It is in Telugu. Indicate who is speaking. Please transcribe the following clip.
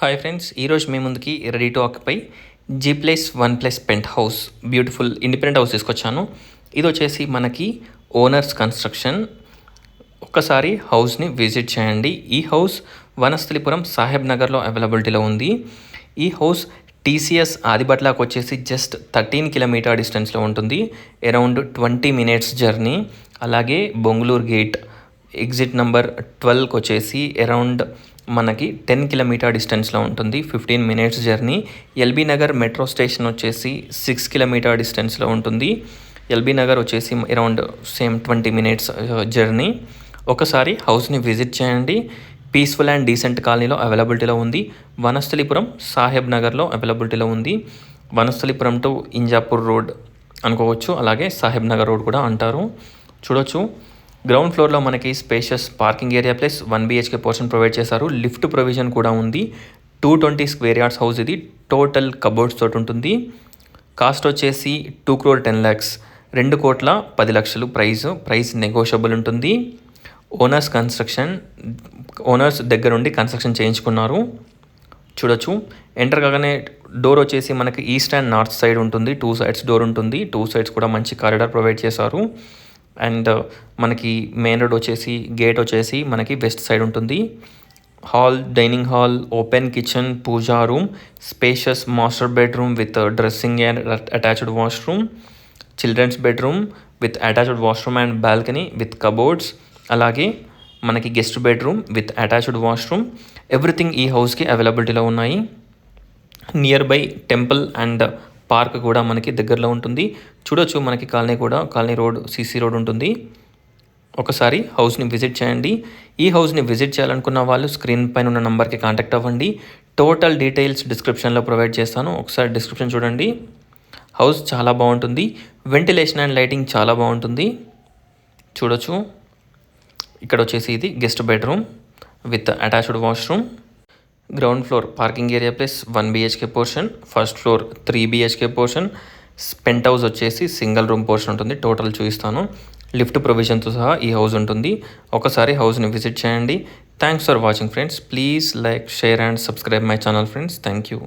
Speaker 1: హాయ్ ఫ్రెండ్స్, ఈరోజు మీ ముందుకి ready to occupy G+1+ penthouse beautiful independent house తీసుకొచ్చాను. ఇది వచ్చేసి మనకి ఓనర్స్ కన్స్ట్రక్షన్. ఒక్కసారి హౌస్ని విజిట్ చేయండి. ఈ హౌస్ వనస్థలిపురం సాహెబ్ నగర్లో అవైలబిలిటీలో ఉంది. ఈ హౌస్ TCS ఆదిబట్లాకు వచ్చేసి జస్ట్ 13 కిలోమీటర్ డిస్టెన్స్లో ఉంటుంది. Around 20 minutes journey. అలాగే బొంగుళూరు గేట్ ఎగ్జిట్ నెంబర్ 12కి వచ్చేసి అరౌండ్ మనకి 10 కిలోమీటర్ డిస్టెన్స్లో ఉంటుంది. 15 minutes journey. LB Nagar metro station వచ్చేసి 6 కిలోమీటర్ డిస్టెన్స్లో ఉంటుంది. ఎల్బీ నగర్ వచ్చేసి అరౌండ్ సేమ్ 20 మినిట్స్ జర్నీ. ఒకసారి హౌస్ని విజిట్ చేయండి. పీస్ఫుల్ అండ్ డీసెంట్ కాలనీలో అవైలబిలిటీలో ఉంది. వనస్థలిపురం సాహెబ్ నగర్లో అవైలబిలిటీలో ఉంది. వనస్థలిపురం టు ఇంజాపూర్ రోడ్ అనుకోవచ్చు, అలాగే సాహెబ్ నగర్ రోడ్ కూడా అంటారు. చూడొచ్చు, గ్రౌండ్ ఫ్లోర్లో మనకి spacious parking area plus 1 BHK portion provide చేశారు. లిఫ్ట్ ప్రొవిజన్ కూడా ఉంది. 220 స్క్వేర్ యార్డ్స్ హౌస్ ఇది. టోటల్ కబోర్డ్స్ తోటి ఉంటుంది. కాస్ట్ వచ్చేసి 2,10,00,000, 2,10,00,000 ప్రైస్ నెగోషియబుల్ ఉంటుంది. ఓనర్స్ దగ్గర నుండి కన్స్ట్రక్షన్ చేయించుకున్నారు. చూడొచ్చు, ఎంటర్ కాగానే డోర్ వచ్చేసి మనకి ఈస్ట్ అండ్ నార్త్ సైడ్ ఉంటుంది. 2 సైడ్స్ డోర్ ఉంటుంది. 2 సైడ్స్ కూడా మంచి కారిడార్ ప్రొవైడ్ చేశారు. అండ్ మనకి మెయిన్ రోడ్ వచ్చేసి గేట్ వచ్చేసి మనకి వెస్ట్ సైడ్ ఉంటుంది. Hall, dining hall, open kitchen, pooja room, spacious master bedroom with dressing and attached washroom, children's bedroom with attached washroom and balcony with cupboards, అలాగే మనకి guest bedroom with attached washroom. Everything ఈ హౌస్కి అవైలబిలిటీలో ఉన్నాయి. Nearby temple and park కూడా మనకి దగ్గరలో ఉంటుంది. చూడొచ్చు, మనకి కాలనీ రోడ్, CC రోడ్ ఉంటుంది. ఒకసారి హౌస్ని విజిట్ చేయండి. ఈ హౌస్ని విజిట్ చేయాలనుకున్న వాళ్ళు స్క్రీన్ పైన ఉన్న నెంబర్కి కాంటాక్ట్ అవ్వండి. టోటల్ డీటెయిల్స్ డిస్క్రిప్షన్లో ప్రొవైడ్ చేస్తాను. ఒకసారి డిస్క్రిప్షన్ చూడండి. హౌస్ చాలా బాగుంటుంది. వెంటిలేషన్ అండ్ లైటింగ్ చాలా బాగుంటుంది. చూడొచ్చు, ఇక్కడ వచ్చేసి ఇది guest bedroom with attached washroom. Ground floor parking area plus 1 BHK portion, first floor 3 BHK portion, penthouse వచ్చేసి సింగిల్ రూమ్ పోర్షన్ ఉంటుంది. టోటల్ చూపిస్తాను. లిఫ్ట్ ప్రొవిజన్తో సహా ఈ హౌస్ ఉంటుంది. ఒకసారి హౌస్ని విజిట్ చేయండి. Thanks for watching friends. Please like, share and subscribe my channel friends. Thank you.